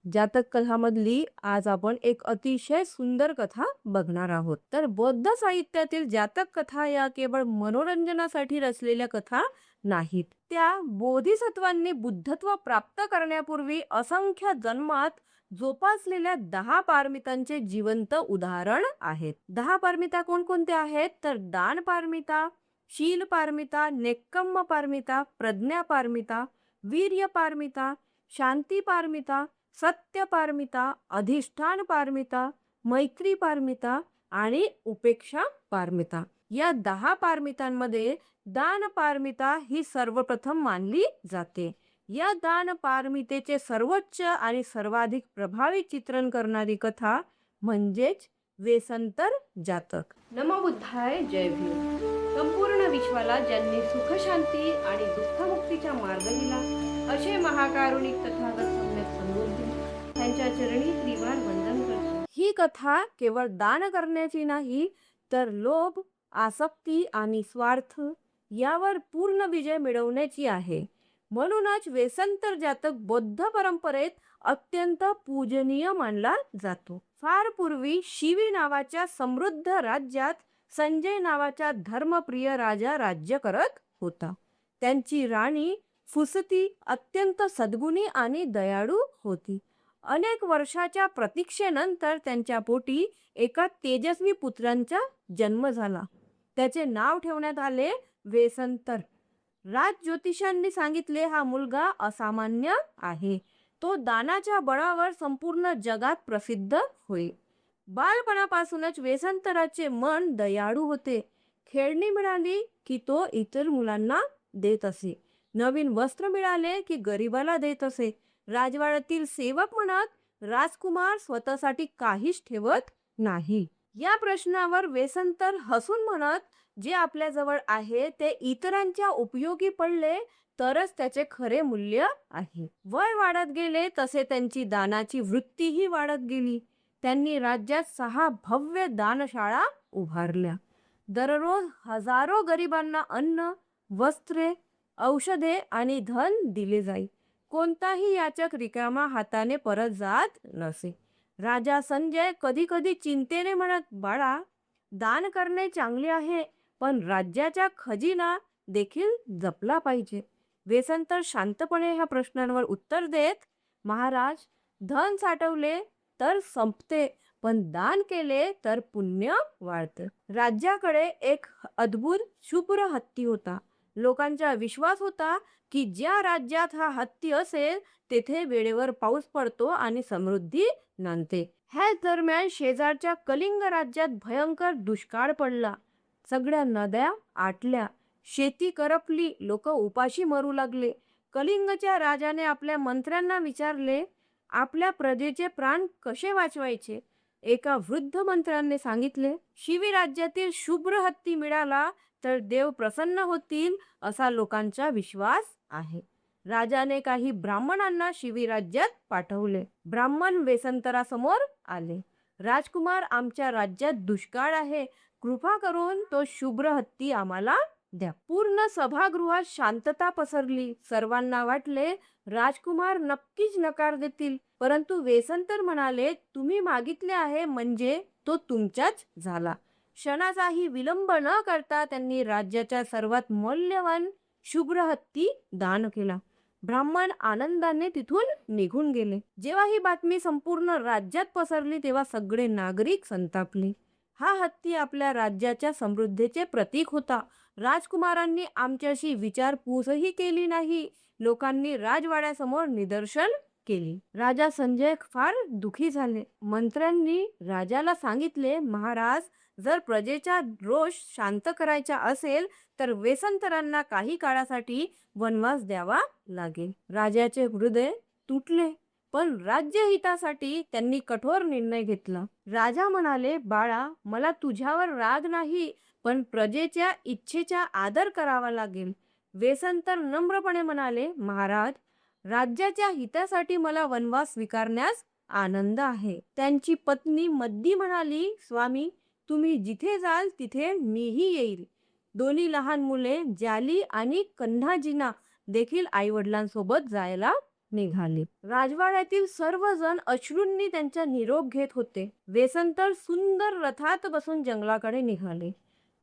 जातक कथामधली आज आपण एक अतिशय सुंदर कथा बघणार आहोत. तर बौद्ध साहित्यातील जातक कथा या केवळ मनोरंजनासाठी रचलेल्या कथा नाहीत. त्या बोधिसत्वांनी बुद्धत्व प्राप्त करण्यापूर्वी असंख्य जन्मात जोपासलेल्या 10 पारमितांचे जिवंत उदाहरण आहेत. 10 पारमिता कोणकोणत्या आहेत? तर दान पारमिता, शील पारमिता, नेक्कम्म पारमिता, प्रज्ञा पारमिता, वीर्य पारमिता, शांती पारमिता, सत्य पारमिता, अधिष्ठान पारमिता, मैत्री पारमिता आणि उपेक्षा पारमिता. या 10 पारमितांमध्ये दान पारमिता ही सर्वप्रथम मानली जाते. या दान पारमितेचे सर्वोच्च आणि सर्वाधिक प्रभावी चित्रण करणारी कथा म्हणजेच वेसंतर जातक. नमो बुद्धाय, जय भीम. संपूर्ण विश्वाला ज्यांनी सुख शांती आणि दुःखमुक्तीचा मार्ग दिला असे महाकारुणिक तथागत सम्यक समृद्धी त्यांच्या चरणी त्रिवार वंदन करतो. ही कथा केवळ दान करण्याची नाही, तर लोभ, आसक्ती आणि स्वार्थ यावर पूर्ण विजय मिळवण्याची आहे. म्हणूनच वेसंतर जातक बौद्ध परंपरेत अत्यंत पूजनीय मानला जातो. फार पूर्वी शिवी नावाच्या समृद्ध राज्यात संजय नावाचा धर्मप्रिय राजा राज्य करत होता. त्यांची राणी फुसती अत्यंत सद्गुणी आणि दयाळू होती. अनेक वर्षाच्या प्रतीक्षेनंतर त्यांच्या पोटी एका तेजस्वी पुत्रांचा जन्म झाला. त्याचे नाव ठेवण्यात आले वेसंतर. राजज्योतिषांनी सांगितले हा मुलगा असामान्य आहे. तो दानाच्या बळावर संपूर्ण जगात प्रसिद्ध होईल. बालपणापासूनच वेसंतराचे मन दयाळू होते. खेळणी मिळाली की तो इतर मुलांना देत असे. नवीन वस्त्र मिळाले की गरिबाला देत असे. राजवाड्यातील सेवक म्हणत राजकुमार स्वतःसाठी काहीच ठेवत नाही. या प्रश्नावर वेसंतर हसून म्हणत जे आपल्याजवळ आहे ते इतरांच्या उपयोगी पडले तरच त्याचे खरे मूल्य आहे. वय वाढत गेले तसे त्यांची दानाची वृत्तीही वाढत गेली. त्यांनी राज्यात 6 भव्य दानशाळा उभारल्या. दररोज हजारो गरिबांना अन्न, वस्त्रे, औषधे आणि धन दिले जाई. कोणताही याचक रिकामा हाताने परत जात नसे. राजा संजय कधी कधी चिंतेने म्हणत, बाळा, दान करणे चांगले आहे, पण राज्याचा खजिना देखील जपला पाहिजे. वेसंतर शांतपणे ह्या प्रश्नांवर उत्तर देत, महाराज, धन साठवले तर संपते, पण दान केले तर पुण्य वाढते. राज्याकडे एक अद्भुत शुभ्र हत्ती होता. लोकांचा विश्वास होता की ज्या राज्यात हा हत्ती असेल तेथे वेळेवर पाऊस पडतो आणि समृद्धी नांदते. ह्याच दरम्यान शेजारच्या कलिंग राज्यात भयंकर दुष्काळ पडला. सगळ्या नद्या आटल्या, शेती करपली, लोक उपाशी मरू लागले. कलिंगच्या राजाने आपल्या मंत्र्यांना विचारले, आपल्या प्रजेचे प्राण कसे वाचवायचे? एका वृद्ध मंत्र्याने सांगितले, शिवी राज्यातील शुभ्र हत्ती मिळाला तर देव प्रसन्न होतील असा लोकांचा विश्वास आहे. राजाने काही ब्राह्मणांना शिवी राज्यात पाठवले. ब्राह्मण वेसंतरासमोर आले. राजकुमार, आमच्या राज्यात दुष्काळ आहे, कृपा करून तो शुभ्र हत्ती आम्हाला द्या. पूर्ण सभागृहात शांतता पसरली. सर्वांना वाटले राजकुमार नक्कीच नकार देतील, परंतु वेसंतर म्हणाले, तुम्ही मागितले आहे म्हणजे तो तुमचाच झाला. क्षणाचाही विलंब न करता त्यांनी राज्याच्या सर्वात मौल्यवान शुभ्र हत्ती दान केला. ब्राह्मण आनंदाने तिथून निघून गेले. जेव्हा ही बातमी संपूर्ण राज्यात पसरली तेव्हा सगळे नागरिक संतापले. हा हत्ती आपल्या राज्याच्या समृद्धीचे प्रतीक होता. राजकुमारांनी आमच्याशी विचारपूसही केली नाही. लोकांनी राजवाड्यासमोर निदर्शन केली. राजा संजय फार दुखी झाले. मंत्र्यांनी राजाला सांगितले, महाराज, जर प्रजेचा रोष शांत करायचा असेल तर वेसंतरांना काही काळासाठी वनवास द्यावा लागेल. राजाचे हृदय तुटले, पण राज्यहितासाठी त्यांनी कठोर निर्णय घेतला. राजा म्हणाले, बाळा, मला तुझ्यावर राग नाही, पण प्रजेच्या इच्छेचा आदर करावा लागेल. वेसंतर नम्रपणे म्हणाले, महाराज, राज्याच्या हितासाठी मला वनवास स्वीकारण्यास आनंद आहे. त्यांची पत्नी मद्दी म्हणाली, स्वामी, तुम्ही जिथे जाल तिथे मीही येईल. दोन्ही लहान मुले जाली आणि कन्हाजीना देखील आईवडिलांसोबत जायला निघाले. राजवाड्यातील सर्वजण अश्रूंनी त्यांचा निरोप घेत होते. वेसंतर सुंदर रथात बसून जंगलाकडे निघाले.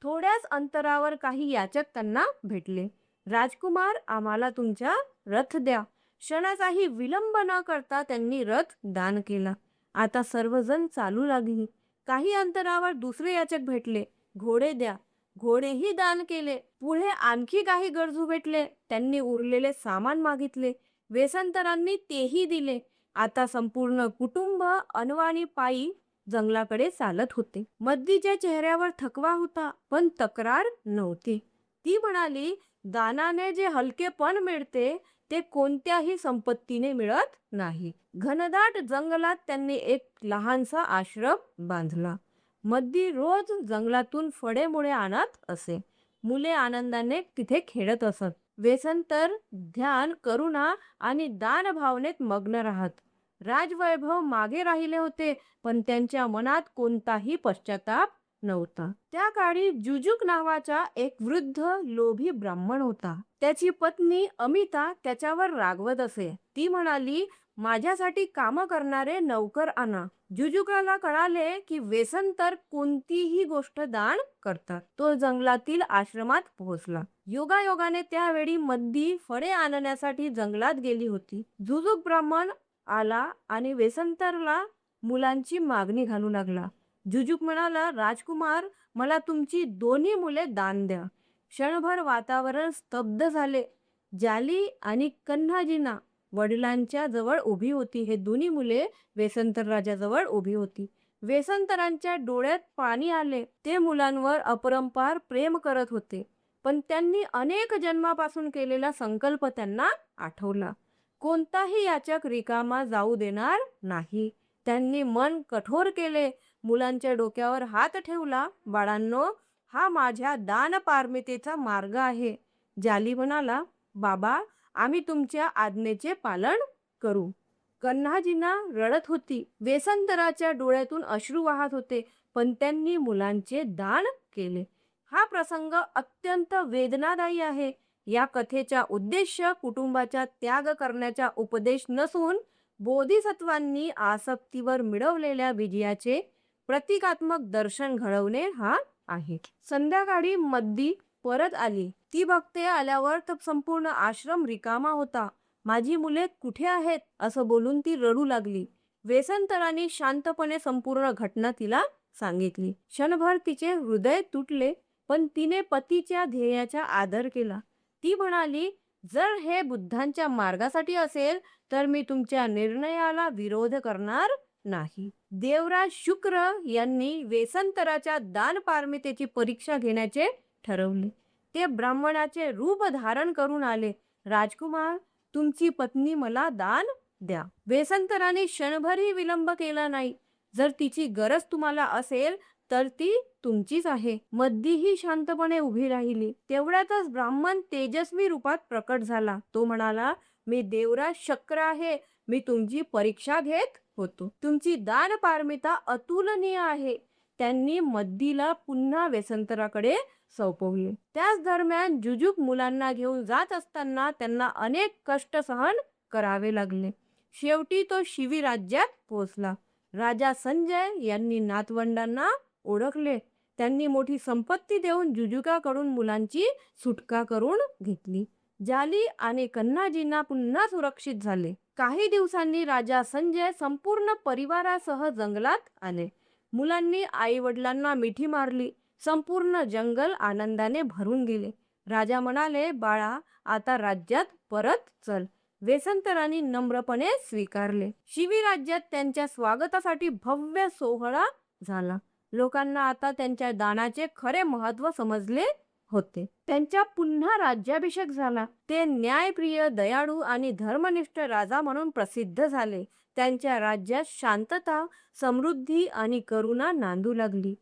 थोड्याच अंतरावर काही याचक त्यांना भेटले. राजकुमार, आम्हाला तुमचा रथ द्या. क्षणाचाही विलंब न करता त्यांनी रथ दान केला. आता सर्वजण चालू लागली. काही अंतरावर दुसरे याचक भेटले. घोडे द्या. घोडेही दान केले. पुढे आणखी काही गरजू भेटले. त्यांनी उरलेले सामान मागितले. वेसंतरांनी तेही दिले. आता संपूर्ण कुटुंब अनवाणी पायी जंगलाकडे चालत होते. मद्दीच्या चेहऱ्यावर थकवा होता, पण तक्रार नव्हती. ती म्हणाली, दानाने जे हलकेपण मिळते ते कोणत्याही संपत्तीने मिळत नाही. घनदाट जंगलात त्यांनी एक लहानसा आश्रम बांधला. मद्दी रोज जंगलातून फळेमुळे आणत असे. मुले आनंदाने तिथे खेळत असत. वेसंतर ध्यान, करुणा आणि दान भावनेत मग्न राहत. राजवैभव मागे राहिले होते, पण त्यांच्या मनात कोणताही पश्चाताप नव्हता. त्या काळी जुजुक नावाचा एक वृद्ध लोभी ब्राह्मण होता. त्याची पत्नी अमिता त्याच्यावर रागवत असे. ती म्हणाली, माझ्यासाठी काम करणारे नौकर आणा. जुजुकाला कळाले की वेसंतर कोणतीही गोष्ट दान करतात. तो जंगलातील आश्रमात पोहोचला. योगायोगाने त्यावेळी मद्दी फळे आणण्यासाठी जंगलात गेली होती. जुजुक ब्राह्मण आला आणि वेसंतरला मुलांची मागणी घालू लागला. जुजुक म्हणाला, राजकुमार, मला तुमची दोन्ही मुले दान द्या. क्षणभर वातावरण स्तब्ध झाले. जाली आणि कन्हाजीना वडिलांच्या जवळ उभी होती. हे दोन्ही मुले वेसंतर राजाजवळ उभी होती. वेसंतरांच्या डोळ्यात पाणी आले. ते मुलांवर अपरंपार प्रेम करत होते, पण त्यांनी अनेक जन्मापासून केलेला संकल्प त्यांना आठवला. कोणताही याचक रिकामा जाऊ देणार नाही. त्यांनी मन कठोर केले. मुलांच्या डोक्यावर हात ठेवला. बाळांनो, हा माझ्या दानपारमितेचा मार्ग आहे. जाली म्हणाला, बाबा, आम्ही तुमच्या आज्ञेचे पालन करू. कन्हाजीना रडत होती. वेसंतराच्या डोळ्यातून अश्रू वाहत होते, पण त्यांनी मुलांचे दान केले. हा प्रसंग अत्यंत वेदनादायी आहे. या कथेचा उद्देश कुटुंबाचा त्याग करण्याचा उपदेश नसून बोधिसत्वांनी आसक्तीवर मिळवलेल्या विजयाचे प्रतिकात्मक दर्शन घडवणे हा आहे. संध्याकाळी मद्दी परत आली. ती बघते आल्यावर तर संपूर्ण आश्रम रिकामा होता. माझी मुले कुठे आहेत असं बोलून ती रडू लागली. वेसंतरांनी शांतपणे संपूर्ण घटना तिला सांगितली. क्षणभर तिचे हृदय तुटले, पण तिने पतीच्या ध्येयाचा आदर केला. ती म्हणाली, जर हे बुद्धांच्या मार्गासाठी असेल तर मी तुमच्या निर्णयाला विरोध करणार नाही. देवराज शुक्र यांनी वेसंतराच्या दानपारमितेची परीक्षा घेण्याचे ठरवले. ते ब्राह्मणाचे रूप धारण करून आले. राजकुमार, तुमची पत्नी मला दान द्या. वेसंतराने क्षणभरही विलंब केला नाही. जर तिची गरज तुम्हाला असेल तर ती तुमचीच आहे. मद्दीही शांतपणे उभी राहिली. तेवढ्यातच ब्राह्मण तेजस्वी रूपात प्रकट झाला. तो म्हणाला, मी देवराज शक्र आहे. मी तुमची परीक्षा घेत होतो. तुमची दानपारमिता अतुलनीय आहे. त्यांनी मद्दीला पुन्हा वेसंतराकडे सोपवले. त्याच दरम्यान जुजुक मुलांना घेऊन जात असताना त्यांना अनेक कष्ट सहन करावे लागले. शेवटी तो शिवी राज्यात पोहोचला. राजा संजय यांनी नातवंडांना ओळखले. त्यांनी मोठी संपत्ती देऊन जुजुकाकडून मुलांची सुटका करून घेतली. जाली आणि कन्हाजींना पुन्हा सुरक्षित झाले. काही दिवसांनी राजा संजय संपूर्ण परिवारासह जंगलात आले. मुलांनी आई वडिलांना मिठी मारली. संपूर्ण जंगल आनंदाने भरून गेले. राजा म्हणाले, बाळा, आता राज्यात परत चल. वेसंतरांनी नम्रपणे स्वीकारले. शिवी राज्यात त्यांच्या स्वागतासाठी भव्य सोहळा झाला. लोकांना आता त्यांच्या दानाचे खरे महत्त्व समजले होते. त्यांचा पुन्हा राज्याभिषेक झाला. ते न्यायप्रिय, दयाळू आणि धर्मनिष्ठ राजा म्हणून प्रसिद्ध झाले. त्यांच्या राज्यात शांतता, समृद्धी आणि करुणा नांदू लागली.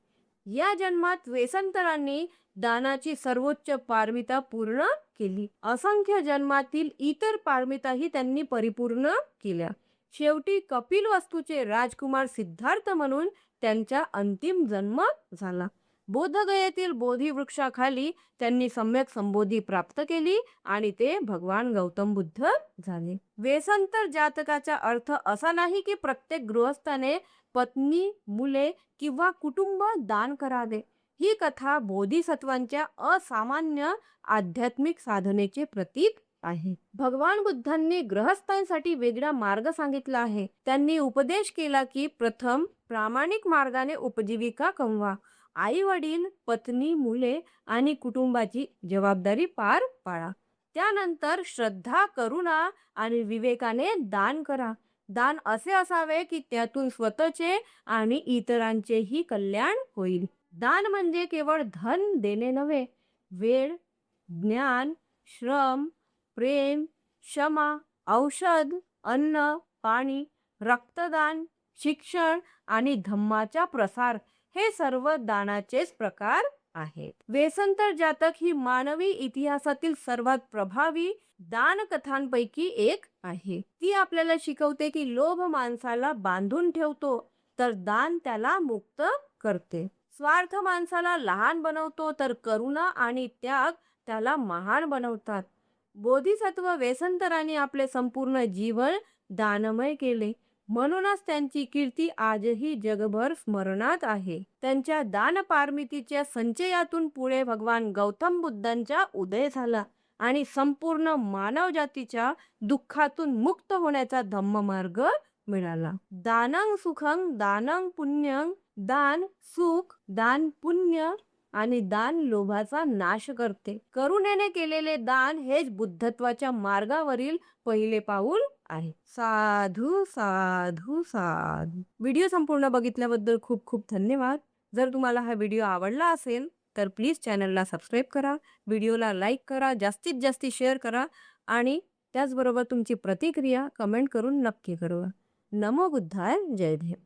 या जन्मात वेसंतरांनी दानाची सर्वोच्च पारमिता पूर्ण केली. असंख्य जन्मातील इतर पारमिताही त्यांनी परिपूर्ण केल्या. शेवटी कपिलवस्तूचे राजकुमार सिद्धार्थ म्हणून त्यांचा अंतिम जन्म झाला. बोधगयेतील बोधी वृक्षाखाली त्यांनी सम्यक संबोधी प्राप्त केली आणि ते भगवान गौतम बुद्ध झाले. वेसंतर जातकाचा अर्थ असा नाही की प्रत्येक गृहस्थाने पत्नी, मुले किंवा कुटुंब दान करावे. ही कथा बोधिसत्वांच्या असामान्य आध्यात्मिक साधनेचे प्रतीक आहे. भगवान बुद्धांनी गृहस्थांसाठी वेगळा मार्ग सांगितला आहे. त्यांनी उपदेश केला की प्रथम प्रामाणिक मार्गाने उपजीविका कमवा. आई वडील, पत्नी, मुले आणि कुटुंबाची जबाबदारी पार पाडा. त्यानंतर श्रद्धा, करुणा आणि विवेकाने दान करा. दान असे असावे की त्यातून स्वतःचे आणि इतरांचेही कल्याण होईल. दान म्हणजे केवळ धन देणे नव्हे, वेळ, ज्ञान, श्रम, प्रेम, क्षमा, औषध, अन्न, पाणी, रक्तदान, शिक्षण आणि धम्माचा प्रसार हे सर्व दानाचेच प्रकार आहेत. वेसंतर जातक ही मानवी इतिहासातील सर्वात प्रभावी दान कथांपैकी एक आहे. ती आपल्याला शिकवते की लोभ माणसाला बांधून ठेवतो तर दान त्याला मुक्त करते. स्वार्थ माणसाला लहान बनवतो तर करुणा आणि त्याग त्याला महान बनवतात. बोधिसत्व वेसंतरांनी आपले संपूर्ण जीवन दानमय केले. म्हणूनच त्यांची कीर्ती आजही जगभर स्मरणात आहे. त्यांच्या दानपारमितीच्या संचयातून पुढे भगवान गौतम बुद्धांचा उदय झाला आणि संपूर्ण मानवजातीच्या दुःखातून मुक्त होण्याचा धम्ममार्ग मिळाला. दानं सुखं, दानं पुण्यं, दान सुख, दान पुण्य आणि दान लोभाचा नाश करते. करुणेने केलेले दान हेच बुद्धत्वाच्या मार्गावरील पहिले पाऊल आहे. साधू साधू साधू. व्हिडिओ संपूर्ण बघितल्याबद्दल खूप खूप धन्यवाद. जर तुम्हाला हा व्हिडिओ आवडला असेल तर प्लीज चॅनलला सबस्क्राईब करा, व्हिडिओला लाईक करा, जास्तीत जास्त शेअर करा आणि त्याचबरोबर तुमची प्रतिक्रिया कमेंट करून नक्की कळवा. नमो बुद्धाय. जय देव.